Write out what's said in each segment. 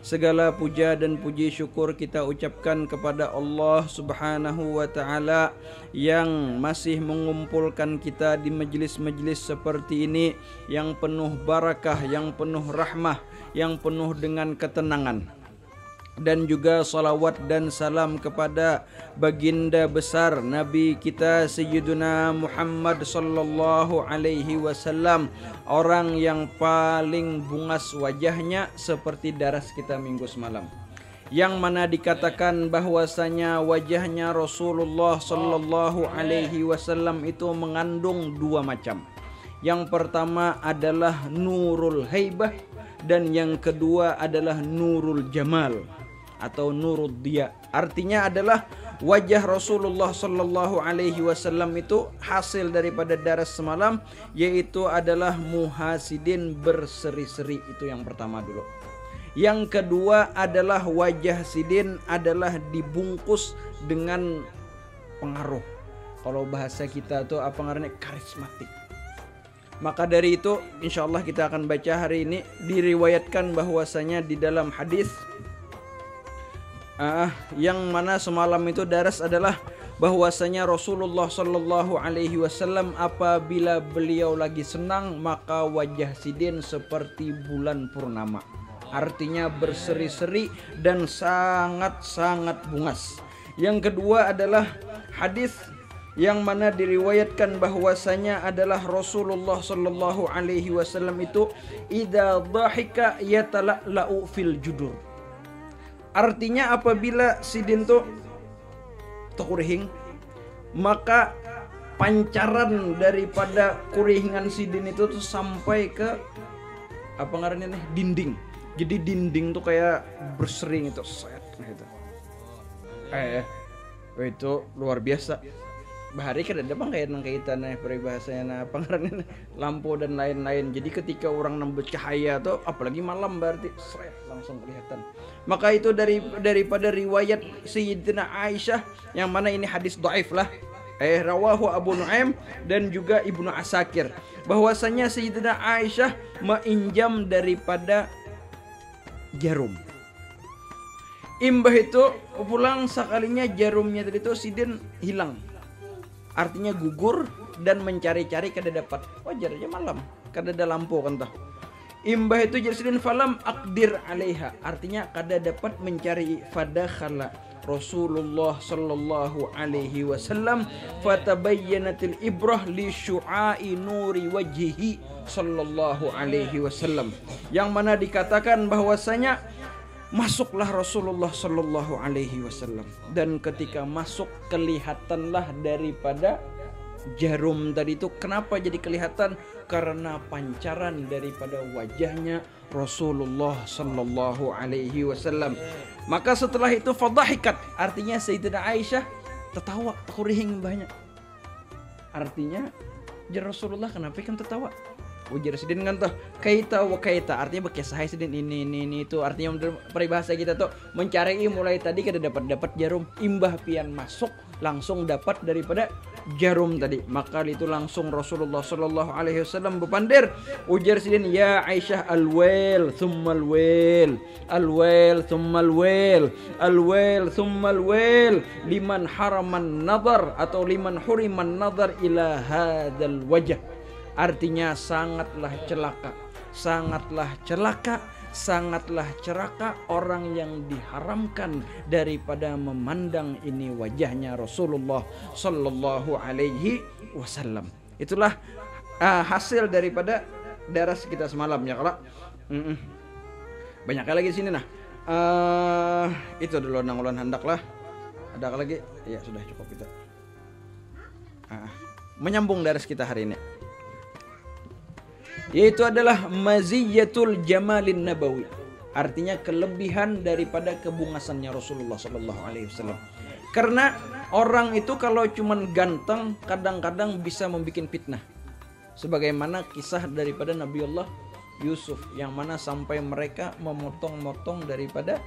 Segala puja dan puji syukur kita ucapkan kepada Allah Subhanahu wa taala yang masih mengumpulkan kita di majlis-majlis seperti ini yang penuh barakah, yang penuh rahmah, yang penuh dengan ketenangan. Dan juga salawat dan salam kepada baginda besar Nabi kita Sayyiduna Muhammad sallallahu alaihi wasallam, orang yang paling bungas wajahnya seperti daras kita minggu semalam, yang mana dikatakan bahwasanya wajahnya Rasulullah sallallahu alaihi wasallam itu mengandung dua macam. Yang pertama adalah nurul haibah dan yang kedua adalah nurul jamal atau nurul dia. Artinya adalah wajah Rasulullah sallallahu alaihi wasallam itu hasil daripada daras semalam, yaitu adalah muhasidin, berseri-seri. Itu yang pertama dulu. Yang kedua adalah wajah sidin adalah dibungkus dengan pengaruh. Kalau bahasa kita tuh apa ngarannya, karismatik. Maka dari itu insyaallah kita akan baca hari ini. Diriwayatkan bahwasanya di dalam hadis yang mana semalam itu daras adalah bahwasanya Rasulullah sallallahu alaihi wasallam apabila beliau lagi senang maka wajah sidin seperti bulan purnama. Artinya berseri-seri dan sangat-sangat bungas. Yang kedua adalah hadis yang mana diriwayatkan bahwasanya adalah Rasulullah sallallahu alaihi wasallam itu idza dhahika yatala'u fil judur. Artinya apabila sidin tuh kurihing, maka pancaran daripada kurihingan sidin itu tuh sampai ke apa ngarannya nih, dinding. Jadi dinding tuh kayak bersering itu, set gitu. Itu luar biasa. Bahari kan ada bang kaitannya peribahasanya apa ngarannya lampu dan lain-lain. Jadi ketika orang nembus cahaya tuh apalagi malam berarti set langsung kelihatan. Maka itu daripada riwayat Sayyidina Aisyah yang mana ini hadis dhaif lah. Rawahu Abu Nuaim dan juga Ibnu Asakir, bahwasanya Sayyidina Aisyah menginjam daripada jarum. Imbah itu pulang sekalinya jarumnya tadi itu sidin hilang. Artinya gugur dan mencari-cari kada dapat. Wajar aja malam, kada ada lampu kan tah. Imbah itu jersidin falam akdir alaiha. Artinya kada dapat mencari. Fadakhala Rasulullah sallallahu alaihi wasallam fatabayyanatil ibrah li syu'ai nuri wajhihi sallallahu alaihi wasallam. Yang mana dikatakan bahwasanya masuklah Rasulullah sallallahu alaihi wasallam, dan ketika masuk kelihatanlah daripada jarum tadi itu. Kenapa jadi kelihatan? Karena pancaran daripada wajahnya Rasulullah sallallahu alaihi wasallam. Maka setelah itu fadhahikat, artinya Sayyidatina Aisyah tertawa, kurihing banyak. Artinya jar Rasulullah kenapa kan tertawa? Ujar sidin kan tuh kaita wa kaita, artinya bekesahai sidin ini itu. Artinya peribahasa kita tuh mencari mulai tadi kada dapat jarum, imbah pian masuk langsung dapat daripada jarum tadi. Maka itu langsung Rasulullah sallallahu alaihi wasallam berpandir. Ujar sidin, ya Aisyah, alwail thumma alwail, alwail thumma alwail, alwail thumma alwail liman haraman nazar atau liman huriman nazar ila hadzal wajh. Artinya sangatlah celaka, sangatlah celaka, sangatlah celaka orang yang diharamkan daripada memandang ini wajahnya Rasulullah sallallahu alaihi wasallam. Itulah hasil daripada daras kita semalam ya kalau banyak lagi di sini nah. Itu dulu nang-ulan hendak lah. Ada lagi? Ya sudah cukup kita. Menyambung daras kita hari ini, yaitu adalah maziyatul jamalin nabawi. Artinya kelebihan daripada kebungasannya Rasulullah sallallahu alaihi wasallam. Karena orang itu kalau cuman ganteng kadang-kadang bisa membuat fitnah. Sebagaimana kisah daripada Nabiullah Yusuf yang mana sampai mereka memotong-motong daripada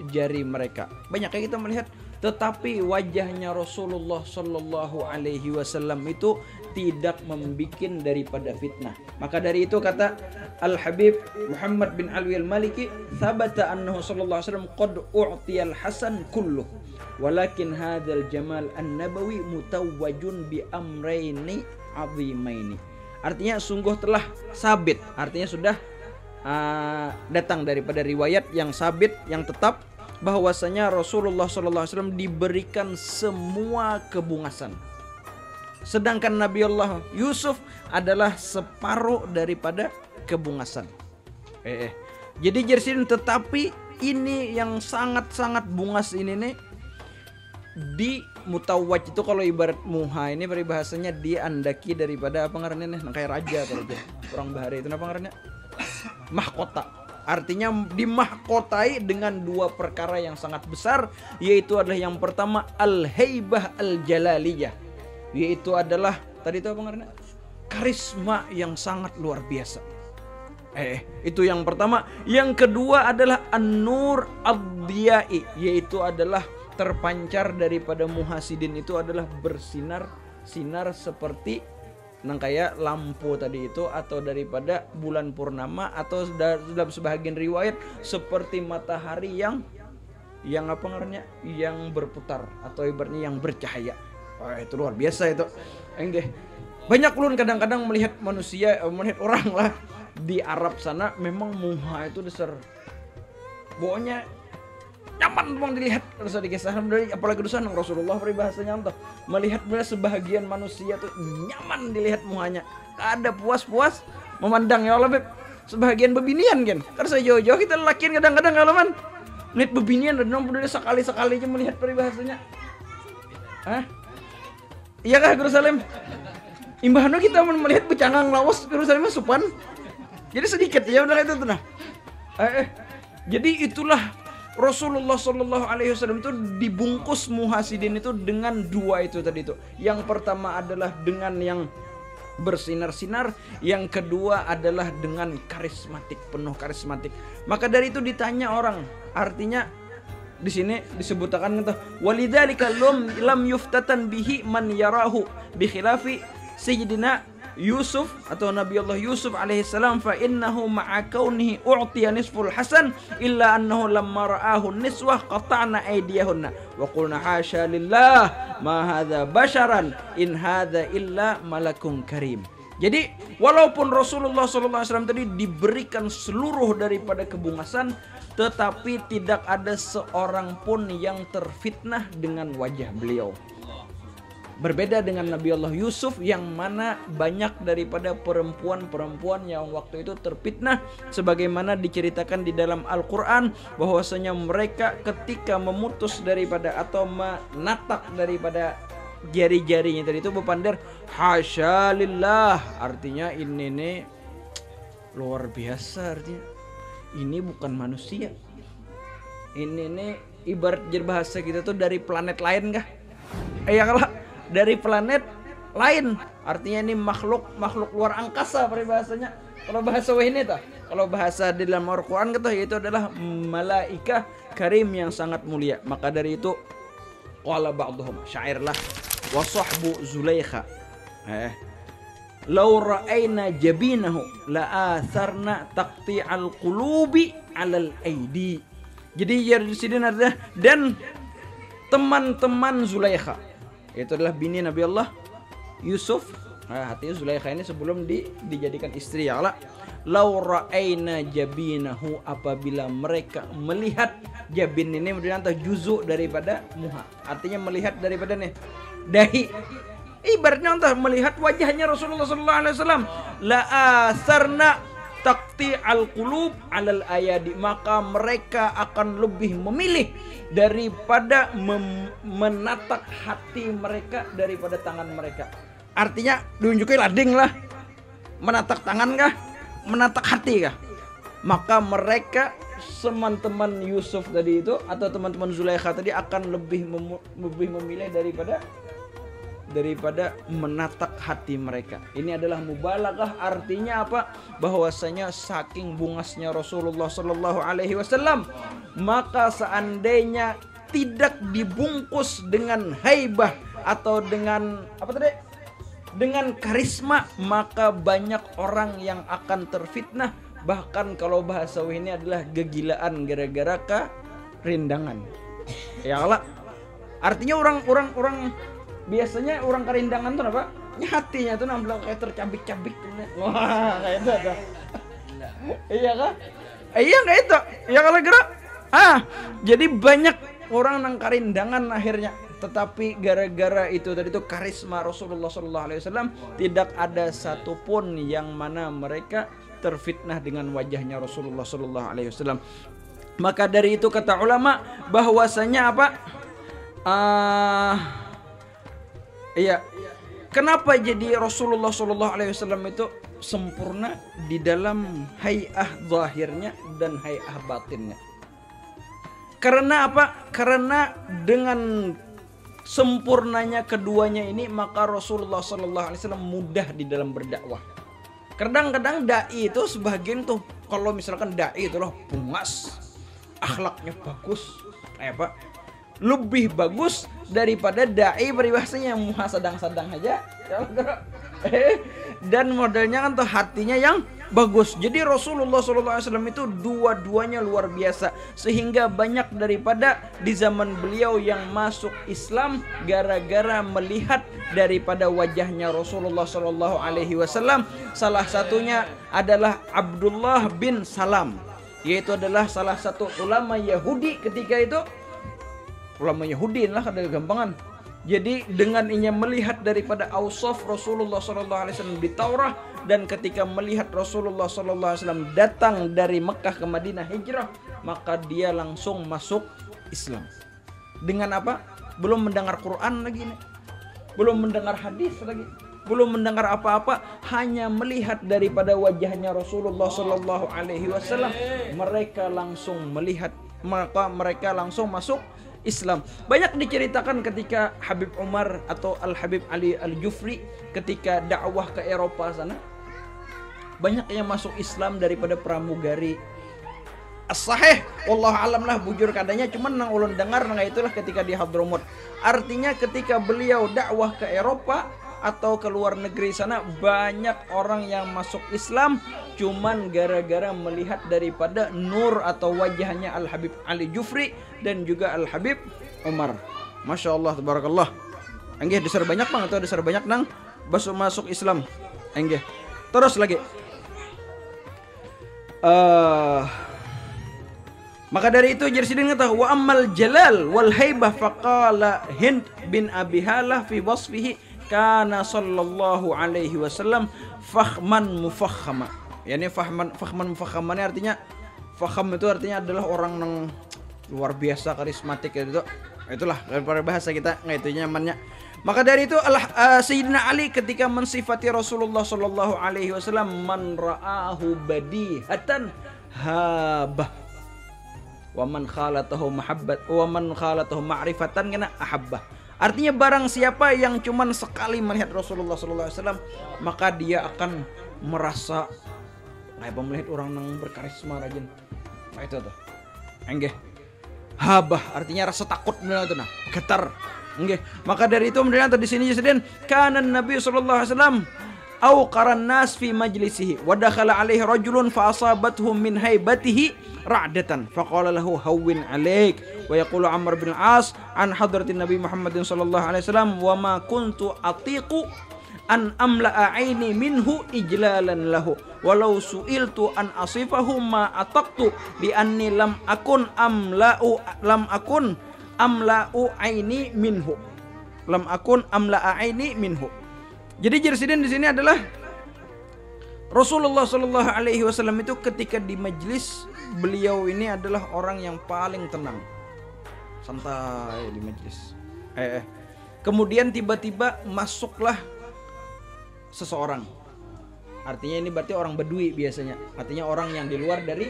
jari mereka. Banyak kita melihat, tetapi wajahnya Rasulullah sallallahu alaihi wasallam itu tidak membikin daripada fitnah. Maka dari itu kata Al-Habib Muhammad bin Alwi Al-Maliki, "Thabata annahu sallallahu alaihi wasallam qad u'tiyal hasan kulluh, walakin hadzal jamal an-nabawi mutawwajun bi amraini 'azimaini." Artinya sungguh telah sabit, artinya sudah datang daripada riwayat yang sabit, yang tetap, bahwasanya Rasulullah SAW diberikan semua kebungasan, sedangkan Nabi Allah Yusuf adalah separuh daripada kebungasan. Jadi jersin, tetapi ini yang sangat-sangat bungas ini nih di mutawaj itu, kalau ibarat muha ini peribahasanya diandaki daripada apa ngarannya nih, kayak raja atau raja orang bahari itu apa ngarannya, mahkota. Artinya dimahkotai dengan dua perkara yang sangat besar, yaitu adalah yang pertama al-haibah al-jalaliyah, yaitu adalah tadi itu apa ngarannya, karisma yang sangat luar biasa. Itu yang pertama. Yang kedua adalah an-nur ad-diyai, yaitu adalah terpancar daripada muhasidin itu adalah bersinar-sinar seperti nang kayak lampu tadi itu, atau daripada bulan purnama, atau dalam sebahagian riwayat seperti matahari yang apa namanya, yang berputar, atau ibaratnya yang bercahaya. Itu luar biasa itu. Banyak ulun kadang-kadang melihat manusia, melihat orang lah di Arab sana, memang muha itu dasar pokoknya nyaman bang dilihat. Terus dikisah apalagi dosa nang Rasulullah peribahasanya untuk melihat sebahagian manusia tuh nyaman dilihat muhanya, ada puas-puas memandang ya Allah beb. Sebahagian bebinian kan, terus jauh-jauh kita lelakian kadang-kadang kalau man melihat bebinian dan nomor sekali-sekali aja melihat peribahasanya. Iya kah Yerusalem? Imbahano kita melihat becangang lawas Yerusalem supan. Jadi sedikit ya udah itu tuh nah. Jadi itulah Rasulullah Shallallahu Alaihi Wasallam itu dibungkus muhasidin itu dengan dua itu tadi itu. Yang pertama adalah dengan yang bersinar-sinar, yang kedua adalah dengan karismatik, penuh karismatik. Maka dari itu ditanya orang, artinya di sini disebutkan kata walidzalika lam yuftatan bihi man yarahu bi khilafi sayyidina Yusuf atau Nabi Allah Yusuf alaihissalam, fa innahu ma'a kaunihi u'tiya nisful hasan illa annahu lamma ra'ahu niswah qata'na aydiyahunna wa qulna hasya lillah ma hadza basharan in hadza illa malakun karim. Jadi walaupun Rasulullah SAW tadi diberikan seluruh daripada kebungasan, tetapi tidak ada seorang pun yang terfitnah dengan wajah beliau. Berbeda dengan Nabi Allah Yusuf yang mana banyak daripada perempuan-perempuan yang waktu itu terfitnah, sebagaimana diceritakan di dalam Al-Quran bahwasanya mereka ketika memutus daripada atau menatak daripada jari-jarinya tadi itu berpandar hasya lillah, artinya ini nih luar biasa, artinya ini bukan manusia, ini nih ibarat bahasa kita tuh dari planet lain kah? Ya kalau dari planet lain, artinya ini makhluk luar angkasa peribahasanya. Kalau bahasa ini tuh, kalau bahasa di dalam Al-Quran kata itu adalah malaikah karim yang sangat mulia. Maka dari itu qala ba'dhum, syair lah, wa sahbu Zulaikha law ra'ayna jabinahu la atharna taqti'al qulubi 'alal aidi. Jadi ya di sini ada dan teman-teman Zulaikha, itu adalah bini Nabi Allah Yusuf. Hatinya Zulaikha ini sebelum dijadikan istri ya Allah. Lau ra'ayna jabinahu, apabila mereka melihat jabin ini menjadi juzuk daripada muha, artinya melihat daripada nih dahi, ibaratnya entah melihat wajahnya Rasulullah sallallahu alaihi wasallam, la asarna taqti al-qulub alal ayadi, maka mereka akan lebih memilih daripada menatak hati mereka daripada tangan mereka. Artinya diunjukin lading lah, menatak tangan kah, menatak hati kah? Maka mereka teman-teman Yusuf tadi itu atau teman-teman Zulaikha tadi akan lebih memilih daripada menatap hati mereka. Ini adalah mubalaghah, artinya apa? Bahwasanya saking bungasnya Rasulullah Sallallahu Alaihi Wasallam, maka seandainya tidak dibungkus dengan haibah atau dengan apa tadi? Dengan karisma maka banyak orang yang akan terfitnah. Bahkan kalau bahasa ini adalah kegilaan gara-gara kerindangan. Ya Allah. Artinya orang biasanya orang kerindangan tuh apa? Hatinya tuh nampak kayak tercabik-cabik. Wah, kayak itu ada. Iya kah? Iya kayak itu. Ya kalau gerak. Jadi banyak orang nang karindangan akhirnya. Tetapi gara-gara itu tadi itu karisma Rasulullah SAW, tidak ada satupun yang mana mereka terfitnah dengan wajahnya Rasulullah SAW. Maka dari itu kata ulama bahwasanya apa? Iya. Kenapa jadi Rasulullah SAW itu sempurna di dalam hay'ah zahirnya dan hay'ah batinnya? Karena apa? Karena dengan sempurnanya keduanya ini maka Rasulullah SAW mudah di dalam berdakwah. Kadang-kadang dai itu sebagian tuh kalau misalkan dai itu loh pungas, akhlaknya bagus, apa? Lebih bagus daripada dai peribahasanya yang muha sadang-sadang aja. Dan modelnya kan tuh hatinya yang bagus. Jadi Rasulullah SAW itu dua-duanya luar biasa, sehingga banyak daripada di zaman beliau yang masuk Islam gara-gara melihat daripada wajahnya Rasulullah SAW. Salah satunya adalah Abdullah bin Salam, yaitu adalah salah satu ulama Yahudi ketika itu. Ulama Yahudi lah kada gampangan. Jadi dengan inya melihat daripada ausaf Rasulullah SAW di Taurat, dan ketika melihat Rasulullah SAW datang dari Mekah ke Madinah hijrah, maka dia langsung masuk Islam. Dengan apa? Belum mendengar Quran lagi nih, belum mendengar hadis lagi, belum mendengar apa-apa, hanya melihat daripada wajahnya Rasulullah SAW, mereka langsung melihat, maka mereka langsung masuk Islam. Banyak diceritakan ketika Habib Umar atau Al-Habib Ali Al-Jufri ketika dakwah ke Eropa sana, banyak yang masuk Islam daripada pramugari. As-sahih wallahu alam lah bujur kadanya, cuman nang ulun dengar nang itulah ketika di Hadramut. Artinya ketika beliau dakwah ke Eropa atau ke luar negeri sana, banyak orang yang masuk Islam cuman gara-gara melihat daripada nur atau wajahnya Al-Habib Ali Jufri dan juga Al-Habib Umar. Masya Allah, tabarakallah. Enggih, dasar banyak bang atau dasar banyak nang masuk Islam. Enggih. Terus lagi. Maka dari itu Jersidin kata wa ammal jalal wal haibah faqala Hind bin Abi Halah fi wasfihi kana sallallahu alaihi wasallam fakhman mufakhama. Yani fakhman mufakhama ini artinya, fakham itu artinya adalah orang yang luar biasa karismatik itu. Itulah daripada bahasa kita nggak itu nyamannya. Maka dari itu Sayyidina Ali ketika mensifati Rasulullah sallallahu alaihi wasallam, man ra'ahu badihatan habah wa man khalatahu mahabbat wa man khalatahu ma'rifatan kana ahabbah. Artinya barang siapa yang cuman sekali melihat Rasulullah SAW, maka dia akan merasa kayak melihat orang yang berkarisma rajin. Nah itu tuh. Enggih. Habah artinya rasa takut benar itu nah, getar. Enggih. Maka dari itu mendengar di sini jadi kana Nabi SAW au qaran nas fi majlisihi wa dakhala alaihi rajulun fa asabathu min haibatihi ra'datan faqala lahu hawwin alaik wa yaqulu Amr bin As an hadratin Nabi Muhammadin sallallahu alaihi wasallam wa ma kuntu atiqu an amla'a aini minhu ijlalan lahu walau su'iltu an asifahu ma ataqtu bi anni lam akun amla'u aini minhu lam akun amla'a aini minhu. Jadi jersiden di sini adalah Rasulullah Shallallahu Alaihi Wasallam itu ketika di majlis beliau ini adalah orang yang paling tenang, santai di majlis. Kemudian tiba-tiba masuklah seseorang. Artinya ini berarti orang Badui biasanya. Artinya orang yang di luar dari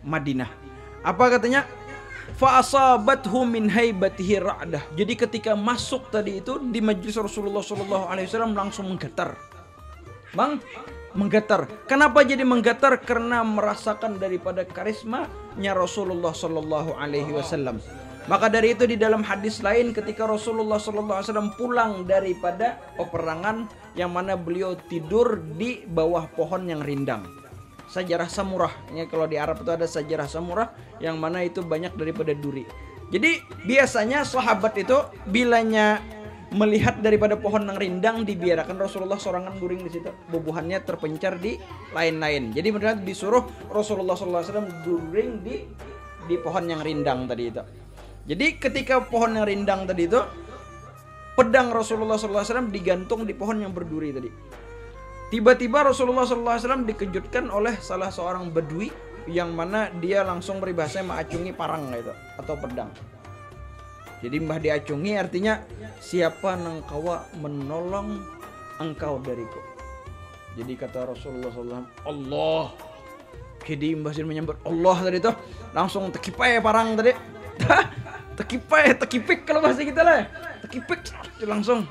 Madinah. Apa katanya? Fa asabathu min haibatihi ra'dah. Jadi ketika masuk tadi itu di majlis Rasulullah Shallallahu Alaihi Wasallam langsung menggetar. Bang, menggetar. Kenapa jadi menggetar? Karena merasakan daripada karismanya Rasulullah Shallallahu Alaihi Wasallam. Maka dari itu di dalam hadis lain ketika Rasulullah SAW pulang daripada peperangan yang mana beliau tidur di bawah pohon yang rindang. Sajarah samurah. Ya, kalau di Arab itu ada sajarah samurah yang mana itu banyak daripada duri. Jadi biasanya sahabat itu bilanya melihat daripada pohon yang rindang dibiarkan Rasulullah sorangan guring di situ, bubuhannya terpencar di lain-lain. Jadi benar disuruh Rasulullah SAW guring di pohon yang rindang tadi itu. Jadi ketika pohon yang rindang tadi itu, pedang Rasulullah SAW digantung di pohon yang berduri tadi. Tiba-tiba Rasulullah SAW dikejutkan oleh salah seorang bedui yang mana dia langsung beribahasa mengacungi parang gitu atau pedang. Jadi mbah diacungi artinya siapa nang kawa menolong engkau dariku. Jadi kata Rasulullah SAW, Allah. Jadi mbah sin menyambut Allah tadi itu langsung tekipai parang tadi. Tekipik kalau bahasa kita lah. Tekipik langsung.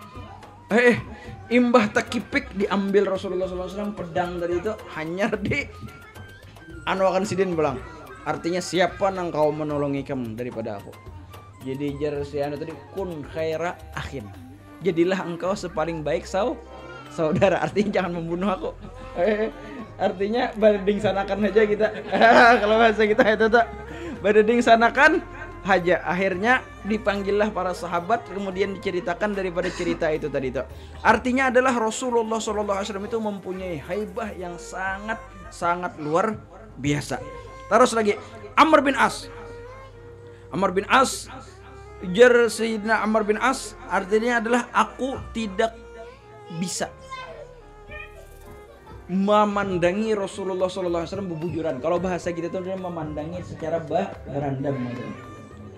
Imbah tekipik diambil Rasulullah SAW pedang tadi itu hanya di akan sidin bilang. Artinya siapa nang kau menolongi kamu daripada aku. Jadi jar si anu tadi kun khaira akhin. Jadilah engkau sepaling baik saudara. Artinya jangan membunuh aku. Artinya bading sanakan aja kita. Kalau bahasa kita itu tuh bading sanakan haja. Akhirnya dipanggillah para sahabat, kemudian diceritakan daripada cerita itu tadi itu. Artinya adalah Rasulullah SAW itu mempunyai haibah yang sangat luar biasa. Terus lagi Amr bin As. Jar Sayyidina Amr bin As artinya adalah aku tidak bisa memandangi Rasulullah SAW bebujuran. Kalau bahasa kita itu memandangi secara berandam.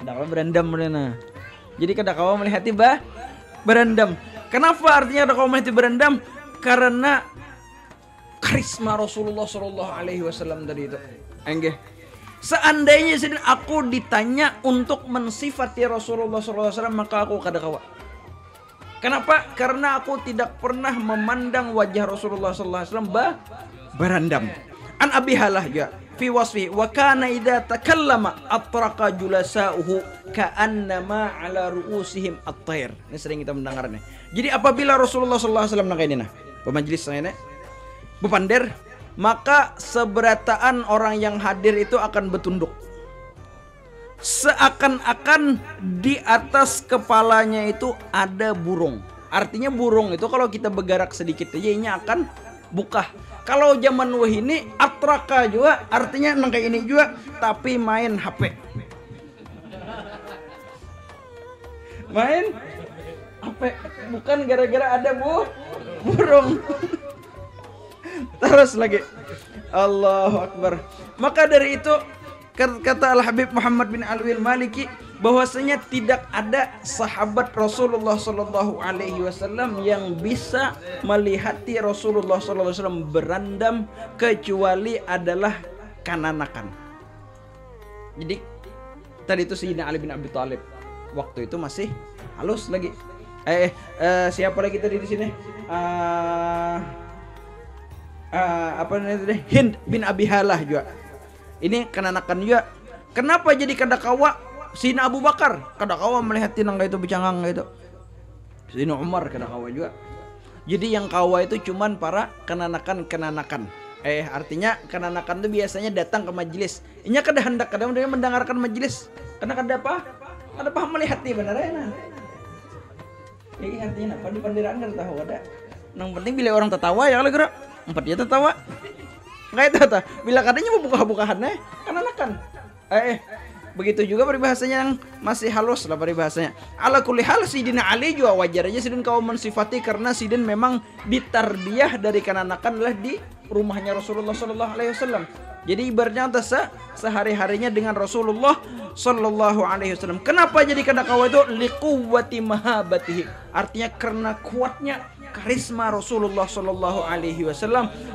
Kadang berendam mereka. Jadi kadang kau melihati berendam. Kenapa artinya kadang kau melihati berendam? Karena karisma Rasulullah SAW tadi itu. Enggak. Seandainya aku ditanya untuk mensifati Rasulullah SAW maka aku kadang kawa. Kenapa? Karena aku tidak pernah memandang wajah Rasulullah SAW berendam. An Abi Halah juga. Fi wasfi wa kana idza takallama atraqa julasa'uhu ka'annama ala ru'usihim at-tayr. Ini sering kita mendengarnya. Jadi apabila Rasulullah SAW nang kayak ini nah, pemajlis saya bepander, maka seberataan orang yang hadir itu akan bertunduk. Seakan-akan di atas kepalanya itu ada burung. Artinya burung itu kalau kita bergerak sedikit aja ini akan buka. Kalau zaman wahini atraka juga artinya nang kayak ini juga tapi main HP. Main HP bukan gara-gara ada burung. Terus lagi Allahu Akbar. Maka dari itu kata Al-Habib Muhammad bin Alwi Al-Maliki bahwasanya tidak ada sahabat Rasulullah SAW yang bisa melihati Rasulullah SAW berandam kecuali adalah kananakan. Jadi tadi itu Sayyidina Ali bin Abi Thalib waktu itu masih halus lagi. Siapa lagi tadi di sini? Apa namanya tadi? Hind bin Abi Halah juga. Ini kananakan juga. Kenapa jadi kadakawa? Sayyidina Abu Bakar kadakawa melihat tinang itu bercangang gitu. Sayyidina Umar kadakawa juga. Jadi yang kawa itu cuman para kenanakan. Artinya kenanakan itu biasanya datang ke majelis. Inya kada hendak kada mendengarkan majelis. Karena kada apa? Kada paham melihat nih benar ya nah. Ini artinya apa? Di pandiraan kada tahu ada. Yang penting bila orang tertawa ya kalau gerak. Empatnya tertawa. Enggak itu ta. Bila kadanya buka-bukaannya kenanakan. Begitu juga peribahasanya yang masih halus lah peribahasanya. Ala kulli hal Sidin Ali juga wajar aja Sidin kau mensifati karena Sidin memang ditarbiyah dari kananakan lah di rumahnya Rasulullah SAW. Jadi ibaratnya sehari-harinya dengan Rasulullah SAW. Kenapa jadi kadakawa itu liquwwati mahabatihi? Artinya karena kuatnya karisma Rasulullah SAW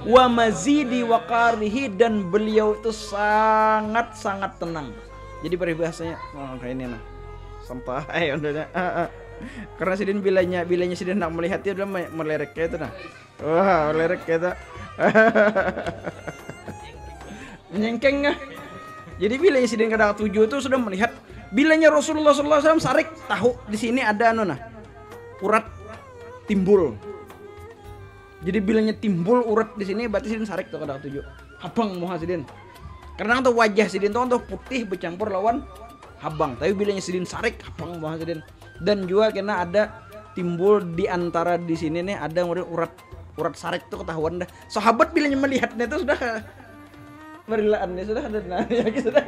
wa mazidi waqarihi dan beliau itu sangat tenang. Jadi peribahasanya kayak ini nah. Sampai udah karena Sidin bilanya Sidin nak melihat dia udah melerek kayak itu nah. Wah, melerek kayak itu. Nyengkeng Jadi bilanya Sidin Kadang 7 itu sudah melihat bilanya Rasulullah SAW sarik tahu di sini ada urat timbul. Jadi bilanya timbul urat di sini berarti Sidin sarik tuh Kadang 7. Habang muha Sidin. Karena untuk wajah Sidin tuh untuk putih bercampur lawan habang. Tapi bilanya Sidin sarik habang muha Sidin. Dan juga karena ada timbul di antara di sini nih ada urat sarik tuh ketahuan dah. Sahabat bilanya melihatnya itu sudah berilaannya sudah ada ya sudah.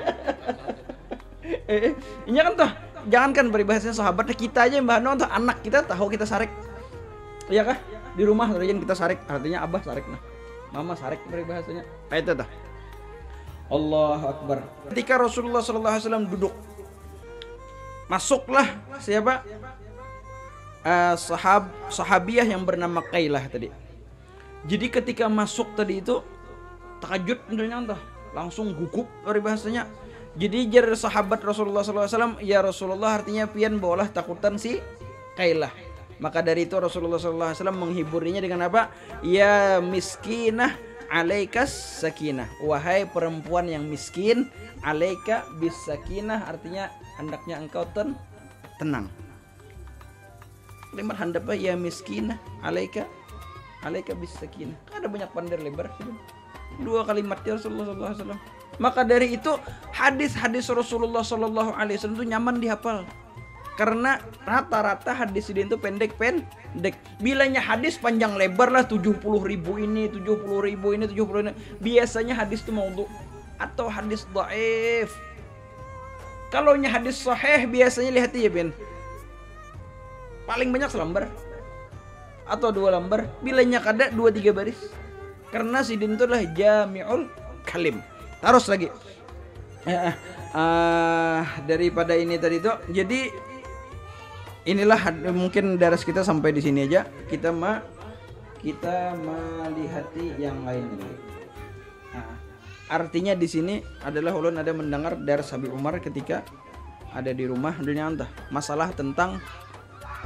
Ini kan tuh jangankan peribahasanya sahabat kita aja mbah untuk anak kita tahu kita sarik. Iya kah? Di rumah terjadi kita sarik artinya abah sarik mama sarik peribahasanya. Itu tuh. Allahu Akbar. Ketika Rasulullah SAW duduk masuklah siapa? Sahabiah yang bernama Qailah tadi. Jadi ketika masuk tadi itu takajud tentunya langsung gugup peribahasanya. Jadi jar sahabat Rasulullah SAW, ya Rasulullah artinya pian bawalah takutan si Qailah. Maka dari itu Rasulullah SAW menghiburinya dengan apa? Ya miskinah alaikas sakinah. Wahai perempuan yang miskin, alaika bis sakinah artinya hendaknya engkau tenang. Kalimat handap ya miskinah alaika bis sakinah. Ada banyak pandai lebar gitu. Dua kalimat ya Rasulullah SAW. Maka dari itu hadis-hadis Rasulullah SAW itu nyaman dihafal. Karena rata-rata hadis ini itu pendek. Bilanya hadis panjang lebar lah 70.000 ini, 70.000 ini, 70 ini. Biasanya hadis itu maudhu atau hadis dhaif. Kalau hadis sahih biasanya lihat ya Ben. Paling banyak selembar atau 2 lembar. Bilanya kada 2-3 baris. Karena sidin itu adalah jami'ul kalim. Terus lagi daripada ini tadi itu, jadi inilah mungkin daras kita sampai di sini aja. Kita melihati yang lain dulu. Artinya di sini adalah ulun ada mendengar daras Habib Umar ketika ada di rumah dunia masalah tentang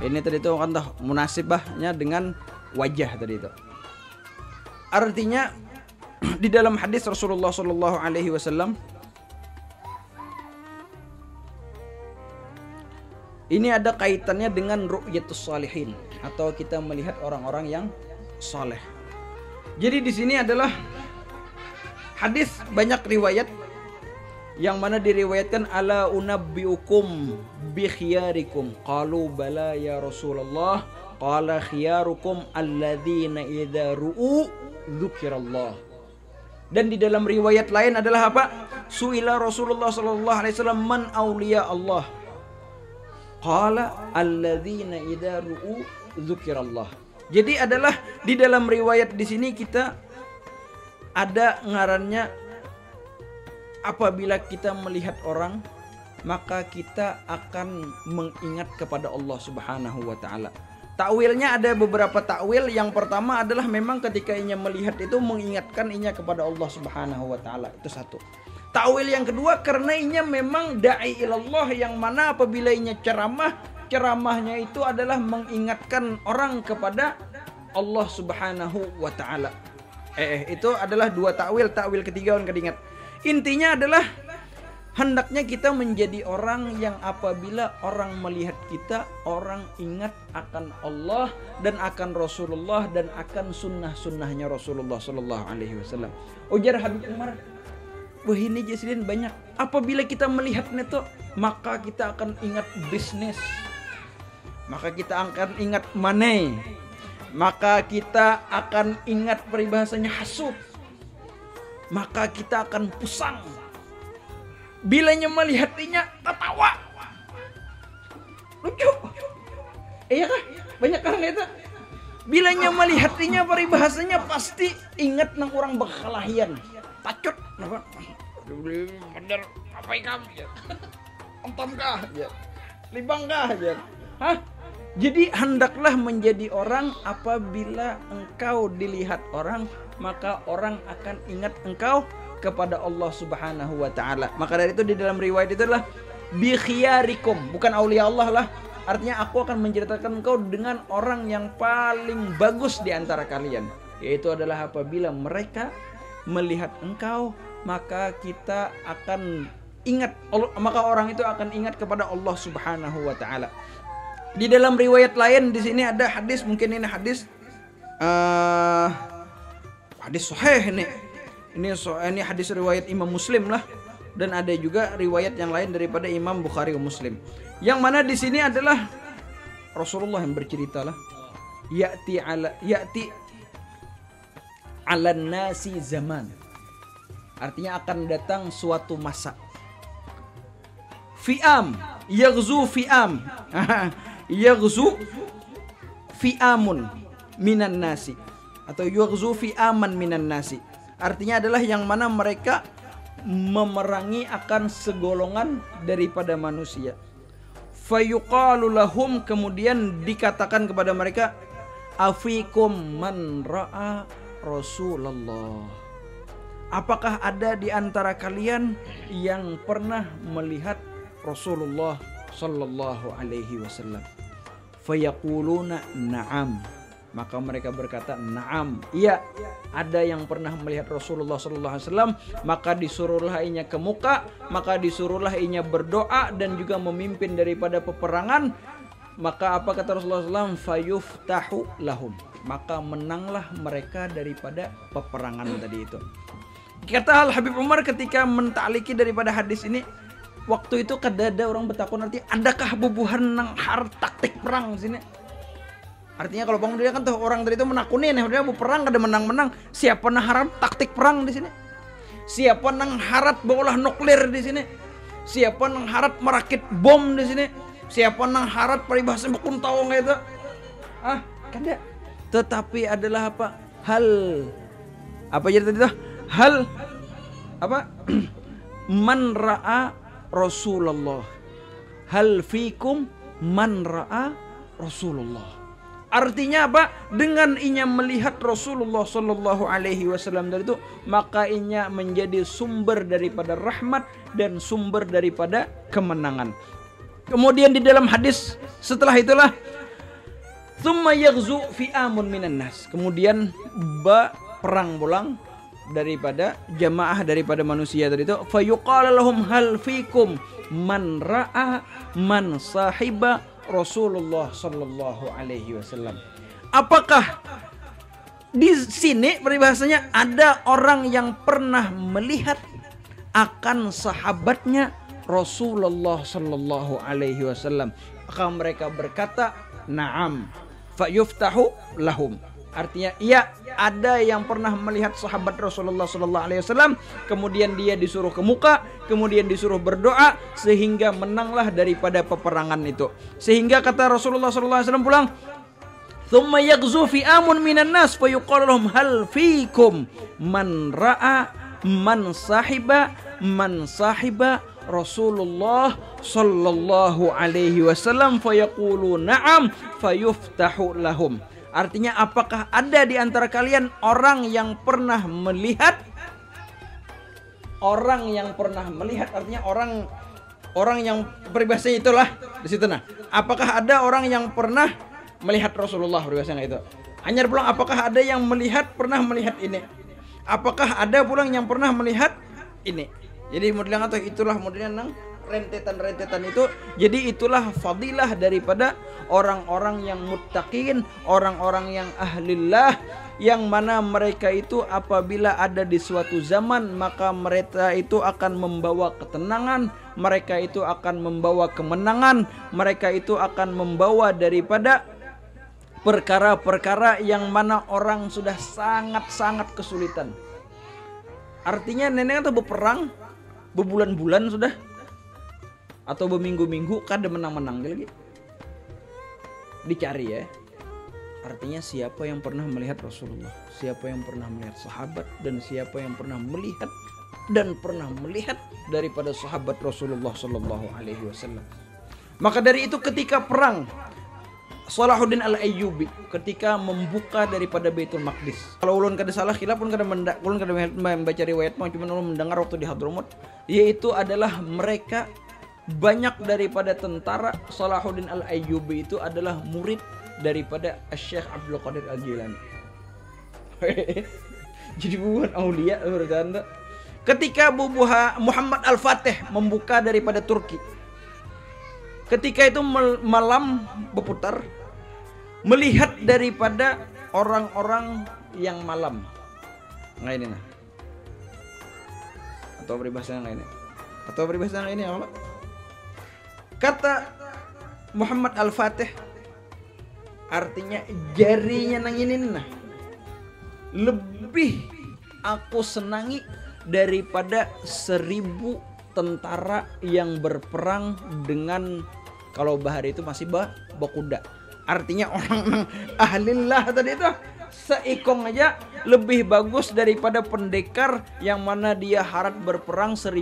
ini tadi itu kan munasibahnya dengan wajah tadi itu. Artinya di dalam hadis Rasulullah SAW ini ada kaitannya dengan ru'yatus salihin atau kita melihat orang-orang yang saleh. Jadi di sini adalah hadis banyak riwayat yang mana diriwayatkan ala unabbiukum bi khiyarikum qalu bala ya Rasulullah qala khiyarukum alladzina idza ru'u dzukirallah. Dan di dalam riwayat lain adalah apa? Suila Rasulullah sallallahu alaihi wasallam man auliya Allah. Qala alladzina idza ru'u dzukirallah. Jadi adalah di dalam riwayat di sini kita ada ngarannya apabila kita melihat orang maka kita akan mengingat kepada Allah Subhanahu wa taala. Takwilnya ada beberapa takwil. Yang pertama adalah memang ketika inya melihat itu mengingatkan inya kepada Allah Subhanahu wa taala. Itu satu. Takwil yang kedua karena inya memang dai ilallah yang mana apabila inya ceramahnya itu adalah mengingatkan orang kepada Allah Subhanahu wa taala. Itu adalah dua takwil. Takwil ketiga orang kedingat. Intinya adalah hendaknya kita menjadi orang yang apabila orang melihat kita, orang ingat akan Allah dan akan Rasulullah dan akan sunnah-sunnahnya Rasulullah Sallallahu Alaihi Wasallam. Ujar Habib Umar, wah ini jasidin banyak. Apabila kita melihatnya itu, maka kita akan ingat bisnis, maka kita akan ingat money, maka kita akan ingat peribahasanya hasud, maka kita akan pusang. Bilanya melihatinya tertawa, lucu, iya kah? Banyak orang itu. Bilanya melihatinya peribahasanya pasti ingat nang orang berkelahian, tacut, apa? Bener apa kamu ya? Ontom kah? Ya. Libang kah? Ya. Hah? Jadi hendaklah menjadi orang apabila engkau dilihat orang maka orang akan ingat engkau kepada Allah Subhanahu wa taala. Maka dari itu di dalam riwayat itu adalah bi khiyarikum, bukan aulia Allah lah. Artinya aku akan menceritakan engkau dengan orang yang paling bagus di antara kalian, yaitu adalah apabila mereka melihat engkau maka kita akan ingat, maka orang itu akan ingat kepada Allah Subhanahu wa taala. Di dalam riwayat lain di sini ada hadis, mungkin ini hadis sahih ini. Ini hadis riwayat Imam Muslim lah, dan ada juga riwayat yang lain daripada Imam Bukhari dan Muslim. Yang mana di sini adalah Rasulullah yang bercerita lah. Ya'ti ala nasi zaman. Artinya akan datang suatu masa. Fi'am, yaghzu fi'am. Yaghzu fi'amun minan nasi, atau yaghzu fi'aman minan nasi. Artinya adalah yang mana mereka memerangi akan segolongan daripada manusia. Fayuqalu lahum, kemudian dikatakan kepada mereka, afikum man ra'a Rasulullah. Apakah ada di antara kalian yang pernah melihat Rasulullah sallallahu alaihi wasallam? Fayaquluna na'am. Maka mereka berkata, na'am, iya, ada yang pernah melihat Rasulullah sallallahu alaihi wasallam. Maka disuruhlah ianya ke muka, maka disuruhlah ianya berdoa dan juga memimpin daripada peperangan. Maka apa kata Rasulullah SAW? Fayuftahu lahum. Maka menanglah mereka daripada peperangan tadi itu. Kata Al Habib Umar ketika mentakliki daripada hadis ini, waktu itu kadada orang bertakun, arti adakah bubuhan nang har taktik perang di sini? Artinya kalau bang dia kan tuh orang tadi itu menakunin, dia mau perang kada menang-menang. Siapa nang harap taktik perang di sini? Siapa nang harap bawalah nuklir di sini? Siapa nang harap merakit bom di sini? Siapa nang harap peribahasa bukun tahu nggak itu? Kada. Tetapi adalah apa? Hal apa jadi tadi itu? Hal apa? Man ra'a Rasulullah. Hal fikum man ra'a Rasulullah. Artinya apa? Dengan inya melihat Rasulullah sallallahu alaihi wasallam dari itu, maka inya menjadi sumber daripada rahmat dan sumber daripada kemenangan. Kemudian di dalam hadis setelah itulah, tsumma yaghzu fi'amun minan nas. Kemudian perang pulang daripada jamaah daripada manusia tadi itu, fayuqala lahum hal fikum man ra'a man sahiba Rasulullah sallallahu alaihi wasallam. Apakah di sini peribahasanya ada orang yang pernah melihat akan sahabatnya Rasulullah sallallahu alaihi wasallam? Maka mereka berkata, na'am, fayuftahu lahum. Artinya iya, ada yang pernah melihat sahabat Rasulullah sallallahu alaihi wasallam, kemudian dia disuruh ke muka, kemudian disuruh berdoa sehingga menanglah daripada peperangan itu. Sehingga kata Rasulullah sallallahu alaihi wasallam pulang, "Tsumma yaghzu fi'amun minan nas fayuqalu lahum hal fiikum man ra'a man sahiba Rasulullah sallallahu alaihi wasallam fayaqulu na'am fayuftahu lahum." Artinya apakah ada di antara kalian orang yang pernah melihat? Orang yang pernah melihat artinya orang yang peribahasanya itulah di situ. Nah, apakah ada orang yang pernah melihat Rasulullah peribahasanya itu? Anyar pulang, apakah ada yang pernah melihat ini? Apakah ada pulang yang pernah melihat ini? Jadi modelnya atau itulah modelnya nang rentetan itu. Jadi itulah fadilah daripada orang-orang yang muttaqin, orang-orang yang ahlillah, yang mana mereka itu apabila ada di suatu zaman maka mereka itu akan membawa ketenangan, mereka itu akan membawa kemenangan, mereka itu akan membawa daripada perkara-perkara yang mana orang sudah sangat-sangat kesulitan. Artinya nenek atau berperang berbulan-bulan sudah, atau berminggu-minggu kada menang-menang lagi. Dicari ya. Artinya siapa yang pernah melihat Rasulullah, siapa yang pernah melihat sahabat, dan siapa yang pernah melihat daripada sahabat Rasulullah sallallahu alaihi wasallam. Maka dari itu ketika perang Salahuddin Al-Ayyubi ketika membuka daripada Baitul Maqdis. Kalau ulun kada salah khilaf pun kada membaca riwayat mah, cuma ulun mendengar waktu di Hadramut, yaitu adalah mereka banyak daripada tentara Salahuddin Al-Ayyubi itu adalah murid daripada Syekh Abdul Qadir Al-Jilani. Jadi bukan aulia bertanda. Ketika Muhammad Al-Fatih membuka daripada Turki, ketika itu malam berputar, melihat daripada orang-orang yang malam. Nah ini nah. Atau peribahasa yang lainnya. Atau peribahasa yang lainnya Allah. Kata Muhammad Al-Fatih, artinya jarinya nang ini nah. Lebih aku senangi daripada 1000 tentara yang berperang dengan, kalau bahari itu masih bakuda. Artinya orang ahlillah tadi itu seikong aja lebih bagus daripada pendekar yang mana dia harap berperang 1000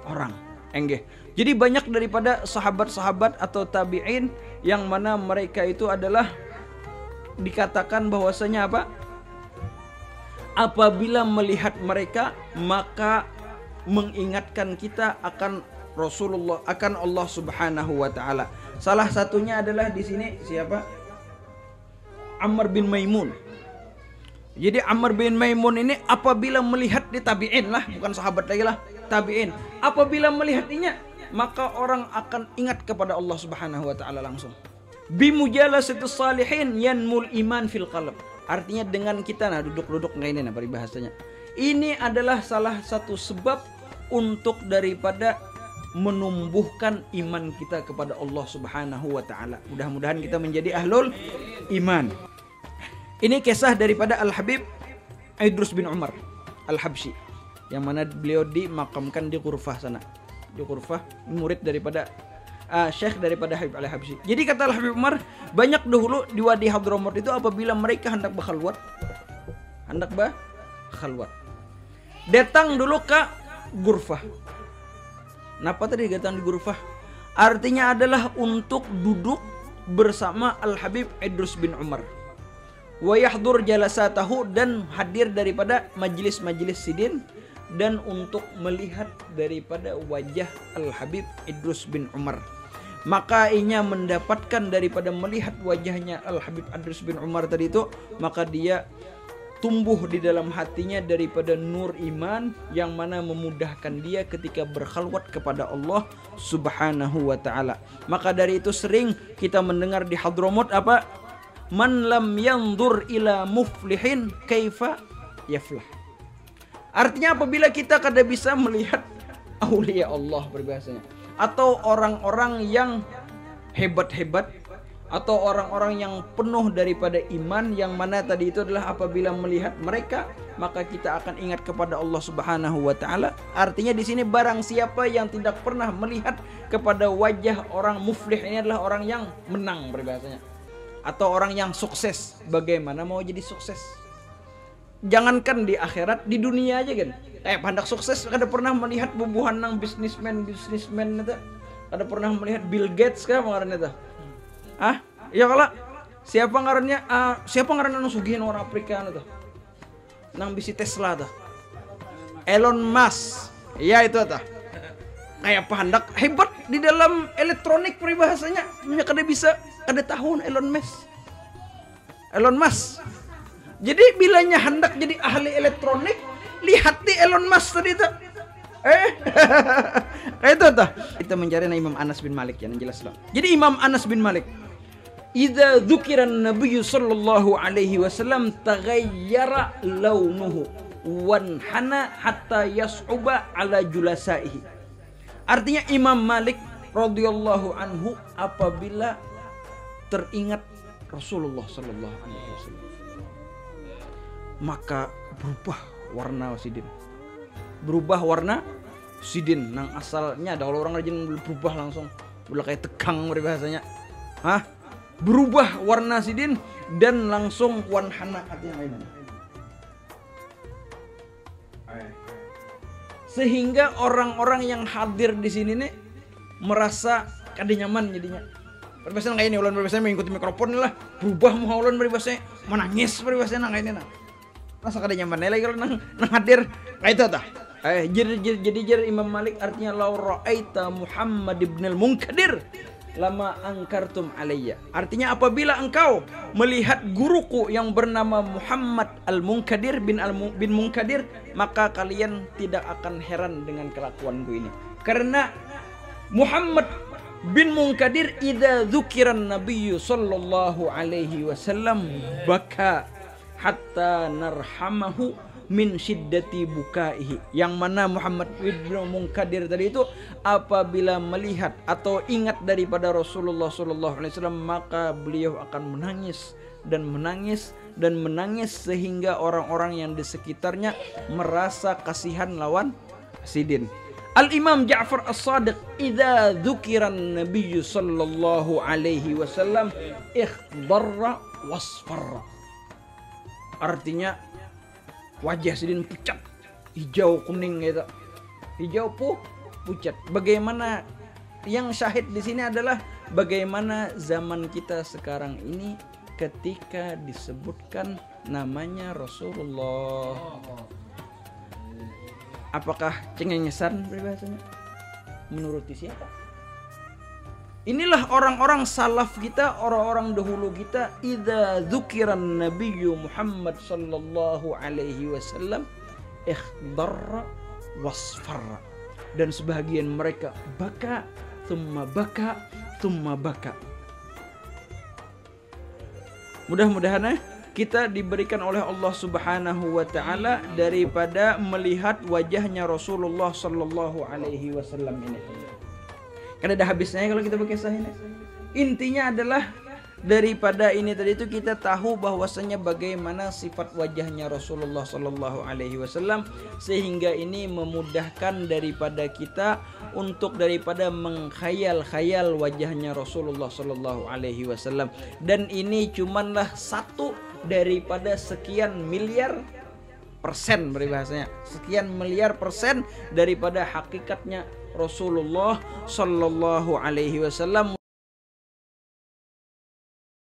orang. Enggak. Jadi banyak daripada sahabat-sahabat atau tabi'in yang mana mereka itu adalah dikatakan bahwasanya apa? Apabila melihat mereka maka mengingatkan kita akan Rasulullah, akan Allah Subhanahu wa taala. Salah satunya adalah di sini siapa? Ammar bin Maimun. Jadi Ammar bin Maimun ini apabila melihat di tabi'in lah, bukan sahabat lagi lah, tabi'in. Apabila melihatnya maka orang akan ingat kepada Allah Subhanahu wa taala langsung. Bimujalasatis salihin yanmul iman fil qalb. Artinya dengan kita duduk-duduk nggak ini peribahasanya. Ini adalah salah satu sebab untuk daripada menumbuhkan iman kita kepada Allah Subhanahu wa taala. Mudah-mudahan kita menjadi ahlul iman. Ini kisah daripada Al-Habib Idrus bin Umar Al-Habsyi, yang mana beliau dimakamkan di Ghurfah sana. Di Ghurfah, murid daripada syekh daripada Habib Al-Habsyi. Jadi kata Al-Habib Umar, banyak dahulu di Wadi Hadramaut itu apabila mereka hendak berkhalwat, datang dulu ke Ghurfah. Kenapa tadi datang di Ghurfah? Artinya adalah untuk duduk bersama Al-Habib Idrus bin Umar. Wa yahdur jalasatahu, dan hadir daripada majlis-majlis sidin, dan untuk melihat daripada wajah Al-Habib Idrus bin Umar. Maka ianya mendapatkan daripada melihat wajahnya Al-Habib Idrus bin Umar tadi itu, maka dia tumbuh di dalam hatinya daripada nur iman yang mana memudahkan dia ketika berkhalwat kepada Allah Subhanahu wa taala. Maka dari itu sering kita mendengar di Hadramaut apa? Man lam yanzur ila muflihin kaifa yaflah. Artinya apabila kita kada bisa melihat aulia Allah berbahasanya, atau orang-orang yang hebat-hebat, atau orang-orang yang penuh daripada iman, yang mana tadi itu adalah apabila melihat mereka maka kita akan ingat kepada Allah Subhanahu wa taala. Artinya di sini barang siapa yang tidak pernah melihat kepada wajah orang muflih, ini adalah orang yang menang berbahasanya, atau orang yang sukses. Bagaimana mau jadi sukses? Jangankan di akhirat, di dunia aja kan. Pandak sukses kada pernah melihat bubuhan nang bisnismen itu. Kada pernah melihat Bill Gates kah ngarannya itu. Ya kalau siapa ngarannya nang sugihin orang Afrika itu. Nang bisi Tesla tuh. Elon Musk. Ya itu tuh. Kayak pandak hebat di dalam elektronik peribahasanya. Kada bisa, kada tahun Elon Musk. Jadi bilanya hendak jadi ahli elektronik, lihat di Elon Musk tadi itu. Itu tuh. Kita mencari Imam Anas bin Malik yang jelas lah. Jadi Imam Anas bin Malik, idza dzukira an-nabiy sallallahu alaihi wasallam taghayyara launuhu wan hana hatta yas'uba ala julasaihi. Artinya Imam Malik radhiyallahu anhu apabila teringat Rasulullah sallallahu alaihi wasallam maka berubah warna sidin. Nang asalnya ada orang rajin berubah langsung, udah kayak tegang berbahasanya. Berubah warna sidin dan langsung wanhana artinya lain. Sehingga orang-orang yang hadir di sini nih merasa kada nyaman jadinya. Berbahasa kayak ini, ulan berbahasa mengikuti mikrofon lah, berubah mau ulan berbahasa menangis berbahasa nang kayak ini nah. Rasa kada nyaman lagi kalau nang hadir kayak itu tah. Jadi Imam Malik artinya lau ra'aita Muhammad ibn al-Munkadir lama angkartum alayya. Artinya apabila engkau melihat guruku yang bernama Muhammad Al-Munkadir bin Munkadir, maka kalian tidak akan heran dengan kelakuanku ini. Karena Muhammad bin Munkadir idza dzukiran nabiyyu sallallahu alaihi wasallam baka hatta narhamahu min syiddati bukaihi. Yang mana Muhammad bin Munkadir tadi itu apabila melihat atau ingat daripada Rasulullah sallallahu alaihi wasallam, maka beliau akan menangis dan menangis dan menangis sehingga orang-orang yang di sekitarnya merasa kasihan lawan Sidin. Al-Imam Ja'far As-Sadiq idza dzukiran nabiyyu sallallahu alaihi wasallam ikhdarra wasfarra. Artinya wajah Sidin pucat, hijau kuning gitu. Hijau pucat. Bagaimana yang syahid di sini adalah bagaimana zaman kita sekarang ini ketika disebutkan namanya Rasulullah. Apakah cengengesan peribahasanya? Menuruti siapa? Inilah orang-orang salaf kita, orang-orang dahulu kita. Idza dzukiran nabiyyu Muhammad sallallahu alaihi wasallam ikhdarra wasfarra. Dan sebahagian mereka baka, thumma baka, thumma baka. Mudah-mudahan kita diberikan oleh Allah Subhanahu wa taala daripada melihat wajahnya Rasulullah sallallahu alaihi wasallam ini. Karena dah habisnya kalau kita berkisah ini. Intinya adalah daripada ini tadi itu kita tahu bahwasanya bagaimana sifat wajahnya Rasulullah sallallahu alaihi wasallam, sehingga ini memudahkan daripada kita untuk daripada mengkhayal-khayal wajahnya Rasulullah sallallahu alaihi wasallam. Dan ini cumanlah satu daripada sekian miliar persen peribahasanya, sekian miliar persen daripada hakikatnya Rasulullah sallallahu alaihi wasallam.